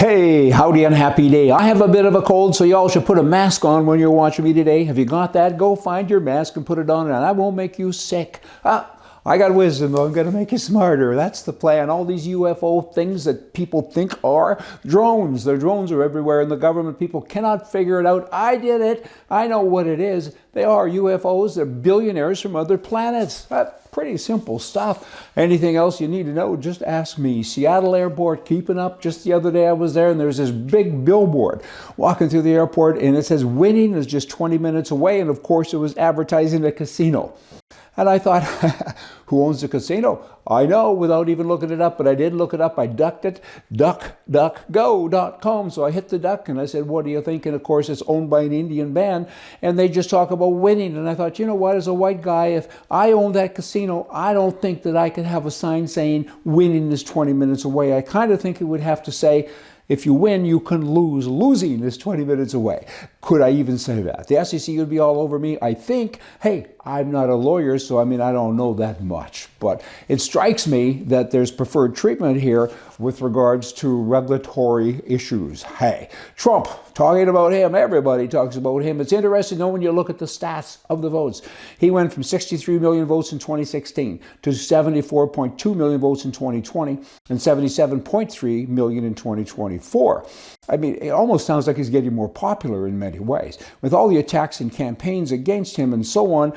Hey, howdy and happy day. I have a bit of a cold, so y'all should put a mask on when you're watching me today. Have you got that? Go find your mask and put it on, and I won't make you sick. I got wisdom, though. I'm going to make you smarter. That's the plan. All these UFO things that people think are drones. The drones are everywhere, and the government people cannot figure it out. I did it. I know what it is. They are UFOs. They're billionaires from other planets. Pretty simple stuff. Anything else you need to know, just ask me. Seattle Airport, keeping up. Just the other day I was there, and there's this big billboard walking through the airport, and it says winning is just 20 minutes away, and of course it was advertising a casino. And I thought, who owns the casino? I know without even looking it up, but I did look it up. I ducked it, duckduckgo.com. So I hit the duck and I said, what do you think? And of course, it's owned by an Indian band, and they just talk about winning. And I thought, you know what, as a white guy, if I owned that casino, I don't think that I could have a sign saying winning is 20 minutes away. I kind of think it would have to say, if you win, you can lose. Losing is 20 minutes away. Could I even say that? The SEC would be all over me. I think, hey, I'm not a lawyer, so I don't know that much. But it strikes me that there's preferred treatment here with regards to regulatory issues. Hey, Trump, talking about him, everybody talks about him. It's interesting, though, when you look at the stats of the votes. He went from 63 million votes in 2016 to 74.2 million votes in 2020 and 77.3 million in 2024. It almost sounds like he's getting more popular in many ways. With all the attacks and campaigns against him and so on,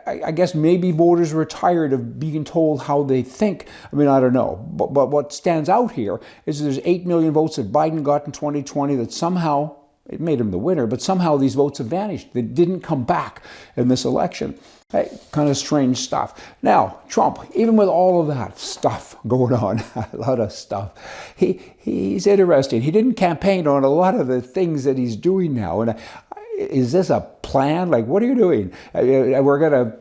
I guess maybe voters were tired of being told how they think. I don't know. But what stands out here is there's 8 million votes that Biden got in 2020 that somehow, it made him the winner, but somehow these votes have vanished. They didn't come back in this election. Hey, kind of strange stuff. Now, Trump, even with all of that stuff going on, a lot of stuff, he's interesting. He didn't campaign on a lot of the things that he's doing now. And is this a plan? Like, what are you doing? We're going to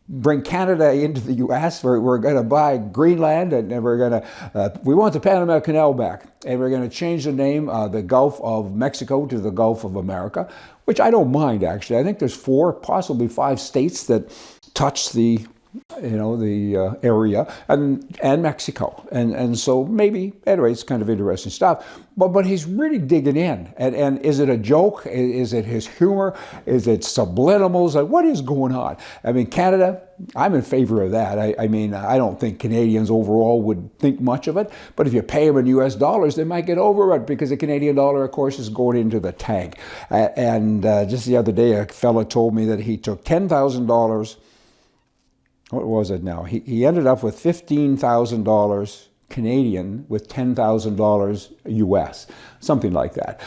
bring Canada into the U.S. We're going to buy Greenland, and we're going to, we want the Panama Canal back, and we're going to change the name, the Gulf of Mexico to the Gulf of America, which I don't mind, actually. I think there's 4, possibly 5 states that touch the area and Mexico. And so maybe, anyway, it's kind of interesting stuff. But he's really digging in. And is it a joke? Is it his humor? Is it subliminals? Like, what is going on? Canada, I'm in favor of that. I don't think Canadians overall would think much of it. But if you pay them in US dollars, they might get over it because the Canadian dollar, of course, is going into the tank. And just the other day, a fellow told me that he took $10,000. What was it now? He ended up with $15,000 Canadian with $10,000 US, something like that.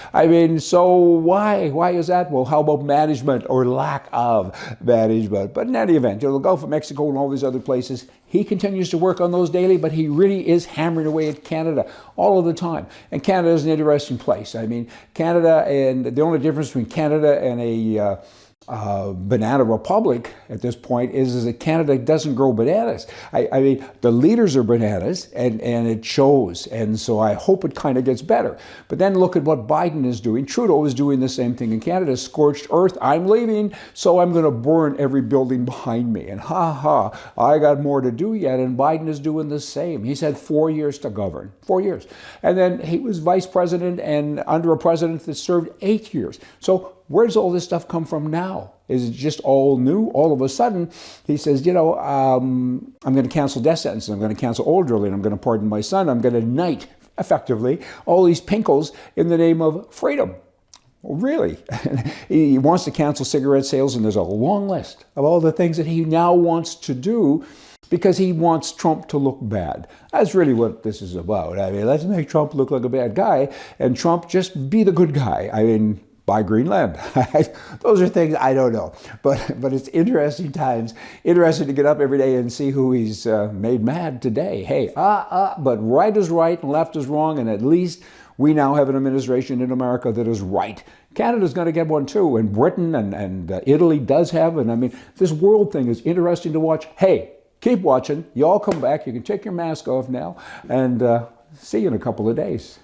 So why is that? Well, how about management or lack of management? But in any event, the Gulf of Mexico and all these other places, he continues to work on those daily, but he really is hammering away at Canada all of the time. And Canada is an interesting place. Canada, and the only difference between Canada and a banana republic at this point is that Canada doesn't grow bananas. The leaders are bananas, and it shows. And so I hope it kind of gets better. But then look at what Biden is doing. Trudeau is doing the same thing in Canada. Scorched earth, I'm leaving, so I'm going to burn every building behind me. And I got more to do yet. And Biden is doing the same. He's had 4 years to govern. 4 years. And then he was vice president and under a president that served 8 years. So where does all this stuff come from now? Is it just all new? All of a sudden, he says, I'm going to cancel death sentences. I'm going to cancel oil drilling. I'm going to pardon my son. I'm going to knight, effectively, all these pinkles in the name of freedom. Well, really? He wants to cancel cigarette sales, and there's a long list of all the things that he now wants to do because he wants Trump to look bad. That's really what this is about. Let's make Trump look like a bad guy, and Trump just be the good guy. Buy Greenland. Those are things I don't know. But it's interesting times. Interesting to get up every day and see who he's made mad today. Hey, but right is right and left is wrong, and at least we now have an administration in America that is right. Canada's going to get one too, and Britain and Italy does have, and this world thing is interesting to watch. Hey, keep watching. You all come back. You can take your mask off now, and see you in a couple of days.